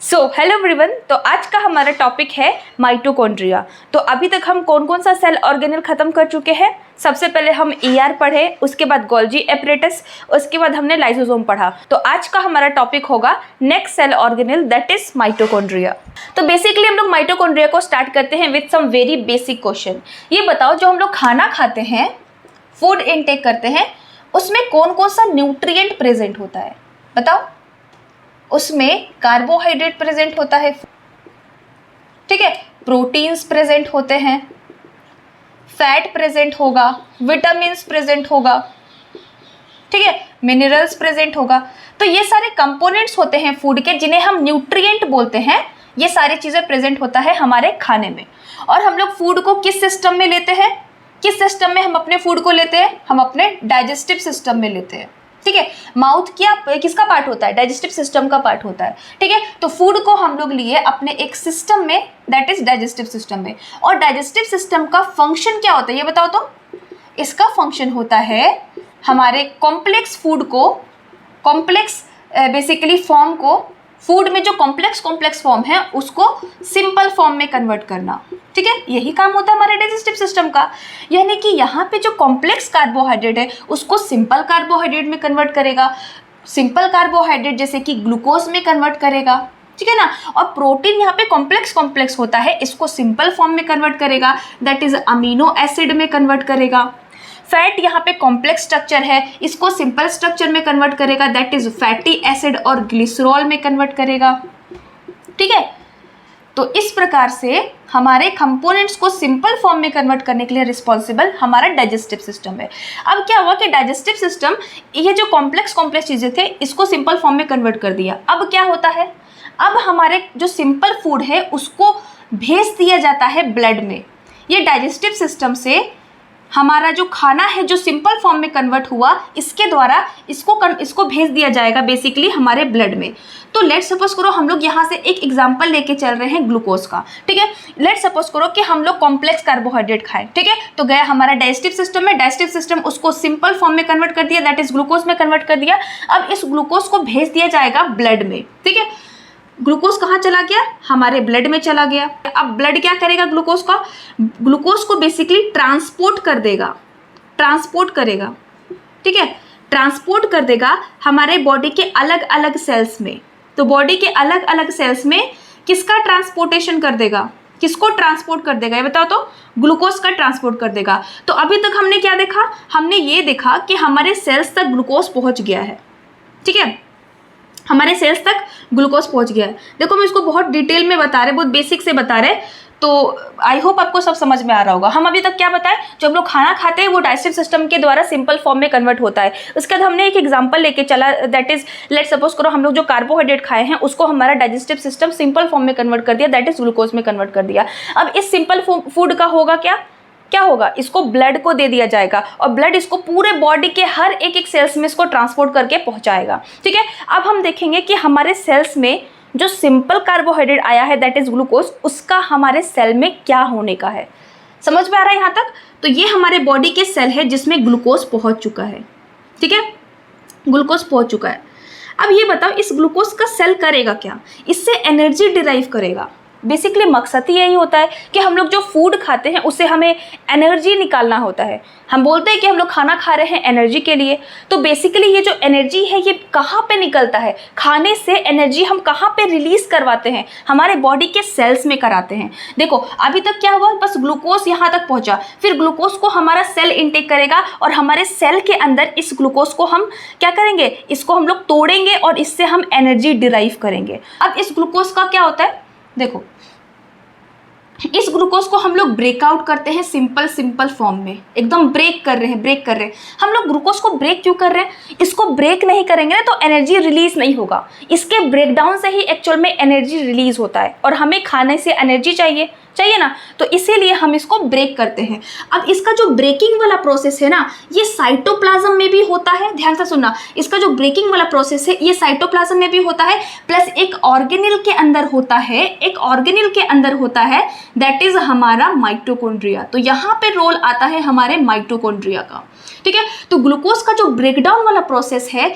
Hello everyone. तो आज का हमारा टॉपिक है माइटोकॉन्ड्रिया। तो अभी तक हम कौन कौन सा सेल ऑर्गेनेल खत्म कर चुके हैं। सबसे पहले हम ईआर पढ़े, उसके बाद गोल्जी एपरेटस, उसके बाद हमने लाइसोसोम पढ़ा। तो आज का हमारा टॉपिक होगा next cell organelle, that is mitochondria. So basically हम लोग माइटोकॉन्ड्रिया को स्टार्ट करते हैं with some very basic question. ये बताओ, जो हम लोग खाना खाते हैं, फूड इनटेक करते हैं, उसमें कौन कौन सा न्यूट्रिएंट प्रेजेंट होता है? बताओ। उसमें कार्बोहाइड्रेट प्रेजेंट होता है, ठीक है, प्रोटीन्स प्रेजेंट होते हैं, फैट प्रेजेंट होगा, विटामिन्स प्रेजेंट होगा, ठीक है, मिनरल्स प्रेजेंट होगा। तो ये सारे कंपोनेंट्स होते हैं फूड के, जिन्हें हम न्यूट्रिएंट बोलते हैं। ये सारी चीजें प्रेजेंट होता है हमारे खाने में। और हम लोग फूड को किस सिस्टम में लेते हैं? किस सिस्टम में हम अपने फूड को लेते हैं? हम अपने डाइजेस्टिव सिस्टम में लेते हैं, ठीक है। माउथ किसका पार्ट होता है? डाइजेस्टिव सिस्टम का पार्ट होता है, ठीक है। तो फूड को हम लोग लिए अपने एक सिस्टम में, दैट इज डाइजेस्टिव सिस्टम में। और डाइजेस्टिव सिस्टम का फंक्शन क्या होता है, ये बताओ तो। इसका फंक्शन होता है हमारे कॉम्प्लेक्स फूड को, कॉम्प्लेक्स बेसिकली फॉर्म को, फूड में जो कॉम्प्लेक्स फॉर्म है उसको सिंपल फॉर्म में कन्वर्ट करना, ठीक है। यही काम होता है हमारे डाइजेस्टिव सिस्टम का। यानी कि यहाँ पे जो कॉम्प्लेक्स कार्बोहाइड्रेट है उसको सिंपल कार्बोहाइड्रेट में कन्वर्ट करेगा, सिंपल कार्बोहाइड्रेट जैसे कि ग्लूकोज में कन्वर्ट करेगा, ठीक है ना। और प्रोटीन यहाँ पे कॉम्प्लेक्स होता है, इसको सिंपल फॉर्म में कन्वर्ट करेगा, दैट इज अमीनो एसिड में कन्वर्ट करेगा। फैट यहाँ पे कॉम्प्लेक्स स्ट्रक्चर है, इसको सिंपल स्ट्रक्चर में कन्वर्ट करेगा, दैट इज फैटी एसिड और ग्लिसरॉल में कन्वर्ट करेगा, ठीक है। तो इस प्रकार से हमारे कंपोनेंट्स को सिंपल फॉर्म में कन्वर्ट करने के लिए रिस्पॉन्सिबल हमारा डाइजेस्टिव सिस्टम है। अब क्या हुआ कि डाइजेस्टिव सिस्टम ये जो कॉम्प्लेक्स चीजें थे इसको सिंपल फॉर्म में कन्वर्ट कर दिया। अब क्या होता है, अब हमारे जो सिंपल फूड है उसको भेज दिया जाता है ब्लड में। ये डाइजेस्टिव सिस्टम से हमारा जो खाना है जो सिंपल फॉर्म में कन्वर्ट हुआ, इसके द्वारा इसको भेज दिया जाएगा बेसिकली हमारे ब्लड में। तो लेट सपोज करो हम लोग यहाँ से एक एग्जांपल लेके चल रहे हैं ग्लूकोज का, ठीक है। लेट सपोज करो कि हम लोग कॉम्प्लेक्स कार्बोहाइड्रेट खाएं, ठीक है। तो गया हमारा डाइजेस्टिव सिस्टम में, डाइजेस्टिव सिस्टम उसको सिंपल फॉर्म में कन्वर्ट कर दिया, दैट इज ग्लूकोज में कन्वर्ट कर दिया। अब इस ग्लूकोज को भेज दिया जाएगा ब्लड में, ठीक है। ग्लूकोज कहाँ चला गया? हमारे ब्लड में चला गया। अब ब्लड क्या करेगा? ग्लूकोज को बेसिकली ट्रांसपोर्ट कर देगा, ट्रांसपोर्ट करेगा, ठीक है, ट्रांसपोर्ट कर देगा हमारे बॉडी के अलग अलग सेल्स में। तो बॉडी के अलग अलग सेल्स में किसका ट्रांसपोर्टेशन कर देगा? किसको ट्रांसपोर्ट कर देगा? ये बताओ तो। ग्लूकोज का ट्रांसपोर्ट कर देगा। तो अभी तक हमने क्या देखा? हमने ये देखा कि हमारे सेल्स तक ग्लूकोज पहुंच गया है, ठीक है, हमारे सेल्स तक ग्लूकोज पहुंच गया है। देखो मैं इसको बहुत डिटेल में बता रहे, बहुत बेसिक से बता रहे, तो आई होप आपको सब समझ में आ रहा होगा। हम अभी तक क्या बताएं, जो हम लोग खाना खाते हैं वो डाइजेस्टिव सिस्टम के द्वारा सिंपल फॉर्म में कन्वर्ट होता है। उसके बाद हमने एक एग्जांपल लेके चला, दैट इज लेट सपोज करो हम लोग जो कार्बोहाइड्रेट खाए हैं उसको हमारा डाइजेस्टिव सिस्टम सिंपल फॉर्म में कन्वर्ट कर दिया, दैट इज ग्लूकोज में कन्वर्ट कर दिया। अब इस सिंपल फूड का होगा क्या होगा? इसको ब्लड को दे दिया जाएगा और ब्लड इसको पूरे बॉडी के हर एक सेल्स में इसको ट्रांसपोर्ट करके पहुंचाएगा, ठीक है। अब हम देखेंगे कि हमारे सेल्स में जो सिंपल कार्बोहाइड्रेट आया है, दैट इज ग्लूकोज, उसका हमारे सेल में क्या होने का है। समझ में आ रहा है यहाँ तक? तो ये हमारे बॉडी के सेल है जिसमें ग्लूकोज पहुंच चुका है, ठीक है, ग्लूकोज पहुंच चुका है। अब ये बताओ, इस ग्लूकोज का सेल करेगा क्या? इससे एनर्जी डिराइव करेगा। बेसिकली मकसद ही यही होता है कि हम लोग जो फूड खाते हैं उससे हमें एनर्जी निकालना होता है। हम बोलते हैं कि हम लोग खाना खा रहे हैं एनर्जी के लिए, तो बेसिकली ये जो एनर्जी है ये कहाँ पे निकलता है? खाने से एनर्जी हम कहाँ पे रिलीज करवाते हैं? हमारे बॉडी के सेल्स में कराते हैं। देखो अभी तक क्या हुआ, बस ग्लूकोज यहाँ तक पहुँचा, फिर ग्लूकोज को हमारा सेल इनटेक करेगा और हमारे सेल के अंदर इस ग्लूकोज को हम क्या करेंगे? इसको हम लोग तोड़ेंगे और इससे हम एनर्जी डिराइव करेंगे। अब इस ग्लूकोज का क्या होता है? देखो इस ग्लूकोज को हम लोग ब्रेकआउट करते हैं सिंपल फॉर्म में, एकदम ब्रेक कर रहे हैं। हम लोग ग्लूकोज को ब्रेक क्यों कर रहे हैं? इसको ब्रेक नहीं करेंगे ना तो एनर्जी रिलीज नहीं होगा। इसके ब्रेकडाउन से ही एक्चुअल में एनर्जी रिलीज होता है और हमें खाने से एनर्जी चाहिए ना, तो इसीलिए हम इसको ब्रेक करते हैं। अब इसका जो ब्रेकिंग वाला प्रोसेस है ना, ये साइटोप्लाज्म में भी होता है। ध्यान से सुनना, इसका जो ब्रेकिंग वाला प्रोसेस है ये साइटोप्लाज्म में भी होता है, प्लस एक ऑर्गेनेल के अंदर होता है, दैट इज हमारा माइटोकॉन्ड्रिया। तो यहाँ पे रोल आता है हमारे माइटोकॉन्ड्रिया का, ठीक है। तो ग्लूकोज का जो ब्रेकडाउन वाला प्रोसेस है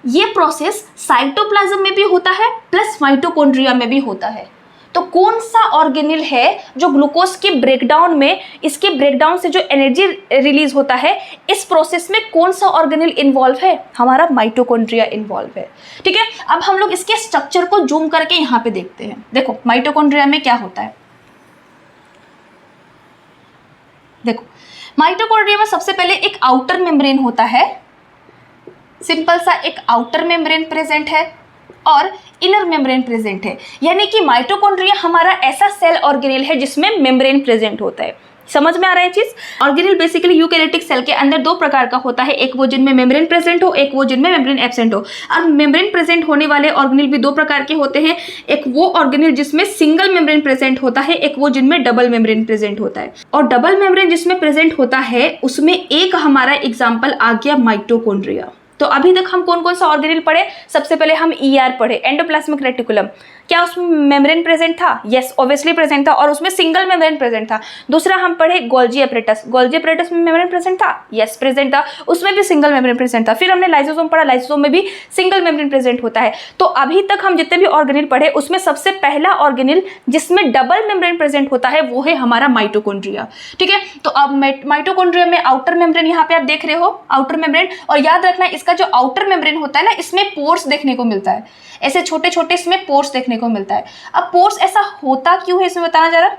ये प्रोसेस साइटोप्लाज्म में भी होता है प्लस माइटोकॉन्ड्रिया में भी होता है। तो कौन सा ऑर्गेनेल है जो ग्लूकोज के ब्रेकडाउन में, इसके ब्रेकडाउन से जो एनर्जी रिलीज होता है, इस प्रोसेस में कौन सा ऑर्गेनेल इन्वॉल्व है? हमारा माइटोकॉन्ड्रिया इन्वॉल्व है। ठीक है, अब हम लोग इसके स्ट्रक्चर को जूम करके यहाँ पे देखते हैं। देखो माइटोकॉन्ड्रिया में क्या होता है। देखो माइटोकॉन्ड्रिया में सबसे पहले एक आउटर मेम्ब्रेन होता है, सिंपल सा एक आउटर मेम्ब्रेन प्रेजेंट है और इनर मेम्ब्रेन प्रेजेंट है। यानी कि माइटोकॉन्ड्रिया हमारा ऐसा सेल ऑर्गेनेल है जिसमें मेम्ब्रेन प्रेजेंट होता है। समझ में आ रहा है चीज? ऑर्गेनेल बेसिकली यूकैरियोटिक सेल के अंदर दो प्रकार का होता है, एक वो जिनमें मेम्ब्रेन प्रेजेंट हो, एक वो जिनमें मेम्ब्रेन एब्सेंट हो। और मेम्ब्रेन प्रेजेंट होने वाले ऑर्गेनेल भी दो प्रकार के होते हैं, एक वो ऑर्गेनेल जिसमें सिंगल मेम्ब्रेन प्रेजेंट होता है, एक वो जिनमें डबल मेम्ब्रेन प्रेजेंट होता है। और डबल मेम्ब्रेन जिसमें प्रेजेंट होता है उसमें एक हमारा एग्जाम्पल आ गया माइटोकॉन्ड्रिया। तो अभी तक हम कौन कौन सा ऑर्गेनेल पढ़े? सबसे पहले हम ईआर पढ़े, एंडोप्लाज्मिक रेटिकुलम। क्या उसमें मेम्ब्रेन प्रेजेंट था? यस, ऑब्वियसली प्रेजेंट था, और उसमें सिंगल मेम्ब्रेन प्रेजेंट था। दूसरा हम पढ़े गोल्जी एपरेटस। गोल्जी एपरेटस में मेम्ब्रेन प्रेजेंट था? यस, प्रेजेंट था, उसमें भी सिंगल मेम्ब्रेन प्रेजेंट था। फिर हमने लाइसोसोम पढ़ा, लाइसोसोम में भी सिंगल मेम्ब्रेन प्रेजेंट होता है। तो अभी तक हम जितने भी ऑर्गेनेल पढ़े उसमें सबसे पहला ऑर्गेनेल जिसमें डबल मेम्ब्रेन प्रेजेंट होता है वो है हमारा माइटोकॉन्ड्रिया। ठीक है, तो अब माइटोकॉन्ड्रिया में आउटर मेम्ब्रेन यहाँ पे आप देख रहे हो, आउटर मेम्ब्रेन। और याद रखना इसका जो आउटर मेम्ब्रेन होता है ना, इसमें पोर्स देखने को मिलता है, ऐसे छोटे छोटे इसमें पोर्स देखने को मिलता है। अब पोर्स ऐसा होता क्यों है इसमें बताना जरा।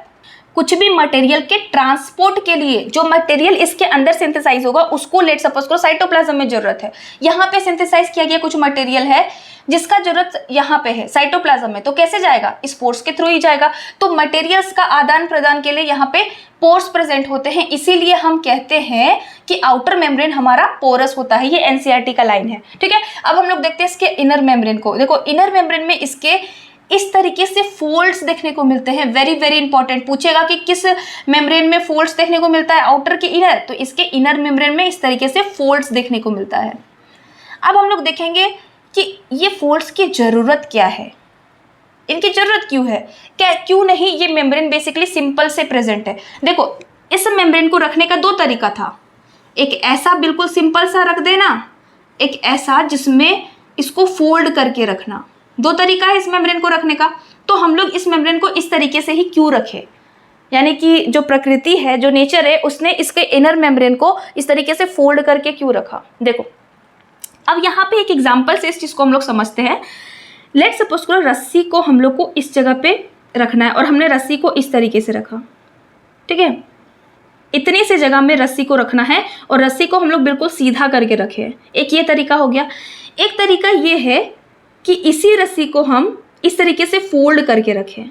कुछ भी मटेरियल के ट्रांसपोर्ट के लिए जो मटेरियल इसके अंदर सिंथेसाइज होगा उसको लेट सपोज करो साइटोप्लाज्म में जरूरत है। यहाँ पे सिंथेसाइज किया गया कुछ मटेरियल है जिसका जरूरत यहाँ पे है साइटोप्लाज्म में, तो कैसे जाएगा? इस पोर्स के थ्रू ही जाएगा। तो मटेरियल्स का आदान प्रदान के लिए यहाँ पे पोर्स प्रेजेंट होते हैं, इसीलिए हम कहते हैं कि आउटर मेम्ब्रेन हमारा पोरस होता है। ये एनसीईआरटी का लाइन है। ठीक है, अब हम लोग देखते हैं इसके इनर मेम्ब्रेन को। देखो इनर मेम्ब्रेन में इसके इस तरीके से फोल्ड्स देखने को मिलते हैं। वेरी वेरी इंपॉर्टेंट, पूछेगा कि किस मेम्ब्रेन में फोल्ड्स देखने को मिलता है, आउटर की इनर, तो इसके इनर मेम्ब्रेन में इस तरीके से फोल्ड्स देखने को मिलता है। अब हम लोग देखेंगे कि ये फोल्ड्स की जरूरत क्या है, इनकी जरूरत क्यों है, क्या क्यों नहीं ये मेम्ब्रेन बेसिकली सिंपल से प्रेजेंट है। देखो इस मेम्ब्रेन को रखने का दो तरीका था, एक ऐसा बिल्कुल सिंपल सा रख देना, एक ऐसा जिसमें इसको फोल्ड करके रखना। दो तरीका है इस मेम्ब्रेन को रखने का। तो हम लोग इस मेम्ब्रेन को इस तरीके से ही क्यों रखें, यानी कि जो प्रकृति है, जो नेचर है, उसने इसके इनर मेम्ब्रेन को इस तरीके से फोल्ड करके क्यों रखा। देखो अब यहाँ पे एक एग्जांपल से इस चीज को हम लोग समझते हैं। लेट सपोज करो रस्सी को हम लोग को इस जगह पे रखना है और हमने रस्सी को इस तरीके से रखा। ठीक है, इतनी सी जगह में रस्सी को रखना है और रस्सी को हम लोग बिल्कुल सीधा करके रखे। एक ये तरीका हो गया। एक तरीका ये है कि इसी रस्सी को हम इस तरीके से फोल्ड करके रखें,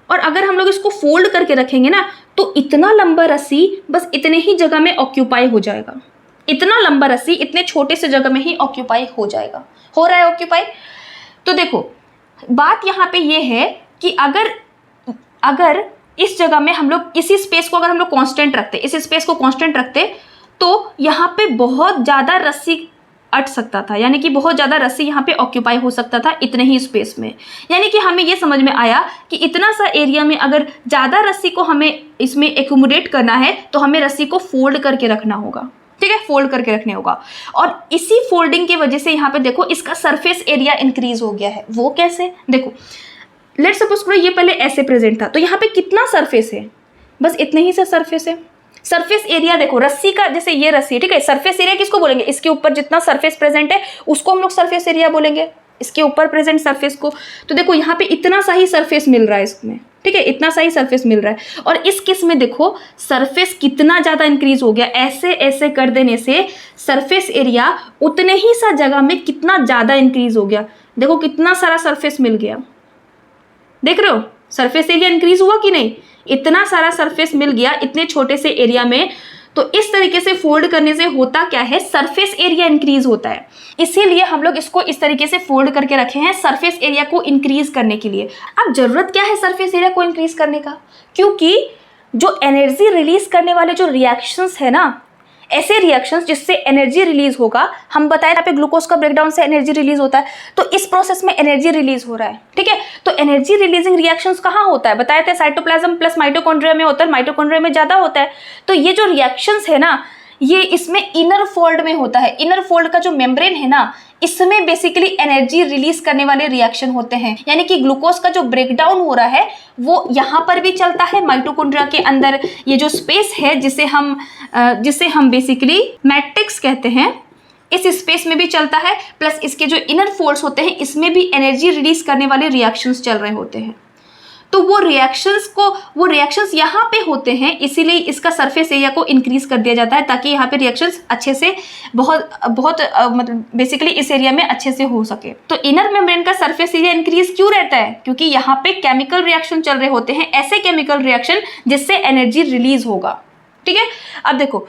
और अगर हम लोग इसको फोल्ड करके रखेंगे ना तो इतना लंबा रस्सी बस इतने ही जगह में ऑक्यूपाई हो जाएगा। इतना लंबा रस्सी इतने छोटे से जगह में ही ऑक्यूपाई हो जाएगा। हो रहा है ऑक्यूपाई। तो देखो बात यहाँ पे ये है कि अगर इस जगह में हम लोग इसी स्पेस को अगर हम लोग कांस्टेंट रखते, इस स्पेस को कांस्टेंट रखते, तो यहाँ पे बहुत ज़्यादा रस्सी अट सकता था, यानी कि बहुत ज़्यादा रस्सी यहाँ पे ऑक्यूपाई हो सकता था इतने ही स्पेस में। यानी कि हमें ये समझ में आया कि इतना सा एरिया में अगर ज़्यादा रस्सी को हमें इसमें एक्यूमुलेट करना है तो हमें रस्सी को फोल्ड करके रखना होगा। ठीक है, फोल्ड करके रखने होगा। और इसी फोल्डिंग की वजह से यहाँ पे देखो इसका सरफेस एरिया इंक्रीज हो गया है। वो कैसे? देखो लेट्स सपोज करो ये पहले ऐसे प्रेजेंट था, तो यहाँ पे कितना सरफेस है? बस इतने ही सा सरफेस है। सरफेस एरिया देखो रस्सी का, जैसे ये रस्सी, ठीक है, सरफेस एरिया किसको बोलेंगे? इसके ऊपर जितना सरफेस प्रेजेंट है उसको हम लोग सरफेस एरिया बोलेंगे, इसके ऊपर प्रेजेंट सरफेस को। तो देखो यहाँ पे इतना सा ही सरफेस मिल रहा है इसमें। ठीक है, इतना सा ही सरफेस मिल रहा है। और इस केस में देखो सरफेस कितना ज़्यादा इंक्रीज हो गया। ऐसे ऐसे कर देने से सरफेस एरिया उतने ही सा जगह में कितना ज़्यादा इंक्रीज हो गया। देखो कितना सारा सरफेस मिल गया। देख रहे हो सरफेस एरिया इंक्रीज हुआ कि नहीं? इतना सारा सरफेस मिल गया इतने छोटे से एरिया में। तो इस तरीके से फोल्ड करने से होता क्या है? सरफेस एरिया इंक्रीज होता है। इसीलिए हम लोग इसको इस तरीके से फोल्ड करके रखे हैं, सरफेस एरिया को इंक्रीज करने के लिए। अब जरूरत क्या है सरफेस एरिया को इंक्रीज करने का? क्योंकि जो एनर्जी रिलीज करने वाले जो रिएक्शंस है ना, ऐसे रिएक्शंस जिससे एनर्जी रिलीज होगा, हम बताएं यहाँ पे ग्लूकोज का ब्रेकडाउन से एनर्जी रिलीज होता है, तो इस प्रोसेस में एनर्जी रिलीज हो रहा है। ठीक है, तो एनर्जी रिलीजिंग रिएक्शंस कहाँ होता है? बताए थे साइटोप्लाज्म प्लस माइटोकॉन्ड्रिया में होता है, माइटोकॉन्ड्रिया में ज़्यादा होता है। तो ये जो रिएक्शंस है ना, ये इसमें इनर फोल्ड में होता है। इनर फोल्ड का जो मेम्ब्रेन है ना, इसमें बेसिकली एनर्जी रिलीज करने वाले रिएक्शन होते हैं। यानी कि ग्लूकोज का जो ब्रेकडाउन हो रहा है वो यहाँ पर भी चलता है माइटोकॉन्ड्रिया के अंदर। ये जो स्पेस है जिसे हम बेसिकली मैट्रिक्स कहते हैं, इस स्पेस में भी चलता है, प्लस इसके जो इनर फोल्ड्स होते हैं इसमें भी एनर्जी रिलीज करने वाले रिएक्शंस चल रहे होते हैं। तो वो रिएक्शंस यहाँ पे होते हैं, इसीलिए इसका सरफेस एरिया को इंक्रीज कर दिया जाता है ताकि यहाँ पे रिएक्शंस अच्छे से बहुत मतलब बेसिकली इस एरिया में अच्छे से हो सके। तो इनर मेम्ब्रेन का सरफेस एरिया इंक्रीज क्यों रहता है? क्योंकि यहाँ पे केमिकल रिएक्शन चल रहे होते हैं, ऐसे केमिकल रिएक्शन जिससे एनर्जी रिलीज होगा। ठीक है, अब देखो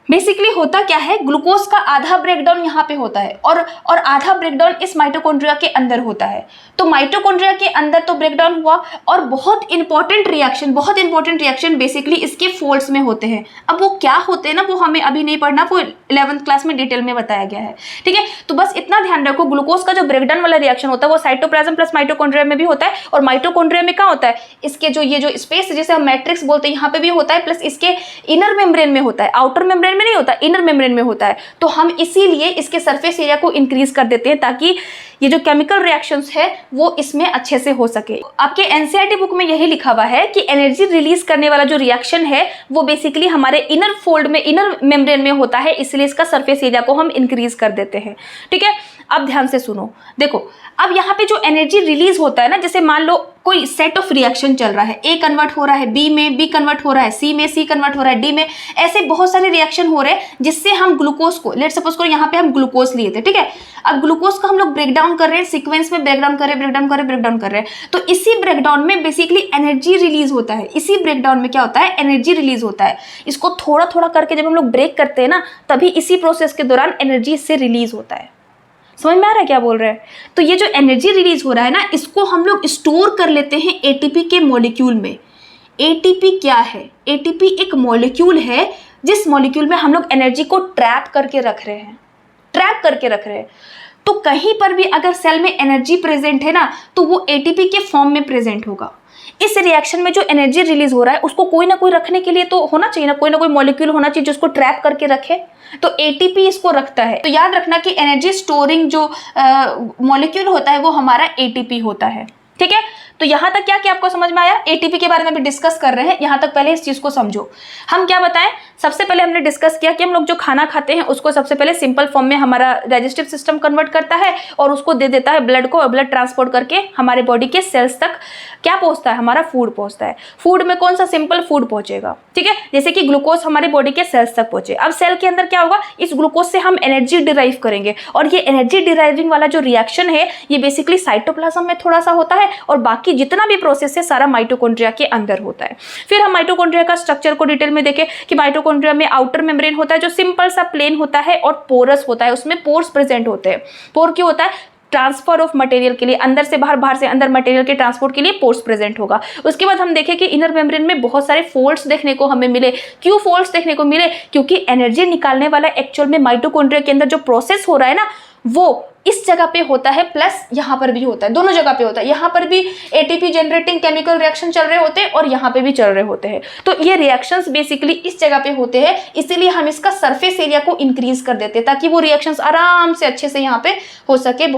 बेसिकली होता क्या है, ग्लूकोज का आधा ब्रेकडाउन यहाँ पे होता है और आधा ब्रेकडाउन इस माइटोकॉन्ड्रिया के अंदर होता है। तो माइटोकॉन्ड्रिया के अंदर तो ब्रेकडाउन हुआ और बहुत इंपॉर्टेंट रिएक्शन बेसिकली इसके फोल्ड्स में होते हैं। अब वो क्या होते हैं ना, वो हमें अभी नहीं पढ़ना, वो 11th क्लास में डिटेल में बताया गया है। ठीक है, तो बस इतना ध्यान रखो, ग्लूकोज का जो ब्रेकडाउन वाला रिएक्शन होता है वो साइटोप्लाज्म प्लस माइटोकॉन्ड्रिया में भी होता है। और माइटोकॉन्ड्रिया में क्या होता है, इसके ये जो स्पेस जिसे हम मैट्रिक्स बोलते हैं यहाँ पे भी होता है, प्लस इसके इनर मेम्ब्रेन में होता है। आउटर मेम्ब्रेन में नहीं होता, इनर मेम्ब्रेन में होता है। तो हम इसीलिए इसके सरफेस एरिया को इंक्रीज कर देते हैं ताकि ये जो केमिकल रिएक्शंस है वो इसमें अच्छे से हो सके। आपके एनसीईआरटी बुक में यही लिखा हुआ है कि एनर्जी रिलीज करने वाला जो रिएक्शन है वो बेसिकली हमारे इनर फोल्ड में, इनर मेम्ब्रेन में होता है, इसलिए इसका सरफेस एरिया को हम इंक्रीज कर देते हैं। ठीक है, अब ध्यान से सुनो, देखो अब यहाँ पे जो एनर्जी रिलीज होता है ना, जैसे मान लो कोई सेट ऑफ रिएक्शन चल रहा है, ए कन्वर्ट हो रहा है बी में, बी कन्वर्ट हो रहा है सी में, सी कन्वर्ट हो रहा है डी में, ऐसे बहुत सारे रिएक्शन हो रहे हैं जिससे हम ग्लूकोज को, लेट सपोज करो यहाँ पे हम ग्लूकोज लिए थे। ठीक है, अब ग्लूकोज का हम लोग ब्रेकडाउन कर रहे हैं, सीक्वेंस में ब्रेकडाउन कर रहे हैं। तो इसी ब्रेकडाउन में बेसिकली एनर्जी रिलीज होता है। इसी ब्रेकडाउन में क्या होता है, एनर्जी रिलीज होता है। इसको थोड़ा थोड़ा करके जब हम लोग ब्रेक करते हैं ना, तभी इसी प्रोसेस के दौरान एनर्जी इससे रिलीज होता है। समझ में आ रहा है क्या बोल रहे हैं? तो ये जो एनर्जी रिलीज हो रहा है ना, इसको हम लोग स्टोर कर लेते हैं एटीपी के मॉलिक्यूल में। एटीपी क्या है? एटीपी एक मॉलिक्यूल है जिस मॉलिक्यूल में हम लोग एनर्जी को ट्रैप करके रख रहे हैं। तो कहीं पर भी अगर सेल में एनर्जी प्रेजेंट है ना, तो वो एटीपी के फॉर्म में प्रेजेंट होगा। इस रिएक्शन में जो एनर्जी रिलीज हो रहा है उसको कोई ना कोई रखने के लिए तो होना चाहिए ना, कोई ना कोई मॉलिक्यूल होना चाहिए जिसको ट्रैप करके रखे। तो एटीपी इसको रखता है। तो याद रखना कि एनर्जी स्टोरिंग जो मॉलिक्यूल होता है वो हमारा एटीपी होता है। ठीक है, तो यहां तक क्या आपको समझ में आया? एटीपी के बारे में भी डिस्कस कर रहे हैं, यहां तक पहले इस चीज को समझो। हम क्या बताएं, सबसे पहले हमने डिस्कस किया कि हम लोग जो खाना खाते हैं उसको सबसे पहले सिंपल फॉर्म में हमारा डाइजेस्टिव सिस्टम कन्वर्ट करता है और उसको दे देता है ब्लड को, और ब्लड ट्रांसपोर्ट करके हमारे बॉडी के सेल्स तक क्या पहुंचता है, हमारा फूड पहुंचता है। फूड में कौन सा सिंपल फूड पहुंचेगा? ठीक है, जैसे कि ग्लूकोज हमारे बॉडी के सेल्स तक पहुंचे। अब सेल के अंदर क्या होगा, इस ग्लूकोज से हम एनर्जी डिराइव करेंगे, और ये एनर्जी डिराइविंग वाला जो रिएक्शन है ये बेसिकली साइटोप्लाज्म में थोड़ा सा होता है और बाकी जितना भी प्रोसेस है सारा माइटोकॉन्ड्रिया के अंदर होता है। फिर हम माइटोकॉन्ड्रिया का स्ट्रक्चर को डिटेल में देखें कि माइटोकॉन्ड्रिया में आउटर मेम्ब्रेन होता है जो सिंपल सा प्लेन होता है और पोरस होता है, उसमें पोर्स प्रेजेंट होते हैं। पोर क्यों होता है? ट्रांसफर ऑफ मटेरियल के लिए, अंदर से बाहर, बाहर से अंदर मटेरियल के ट्रांसपोर्ट के लिए पोर्स प्रेजेंट होगा। उसके बाद हम देखें कि इनर मेम्ब्रेन में बहुत सारे फोल्ड्स देखने को हमें मिले। क्यों फोल्ड्स देखने को मिले? क्योंकि एनर्जी निकालने वाला एक्चुअल में माइटोकॉन्ड्रिया के अंदर जो प्रोसेस हो रहा है ना, वो इस जगह पे होता है, प्लस यहाँ पर भी होता है, दोनों जगह पे होता है। यहाँ पर भी एटीपी जनरेटिंग केमिकल रिएक्शन चल रहे होते हैं और यहाँ पे भी चल रहे होते हैं। तो ये रिएक्शंस बेसिकली इस जगह पे होते हैं, इसीलिए हम इसका सरफेस एरिया को इंक्रीज कर देते हैं ताकि वो रिएक्शंस आराम से अच्छे से यहाँ पे हो सके।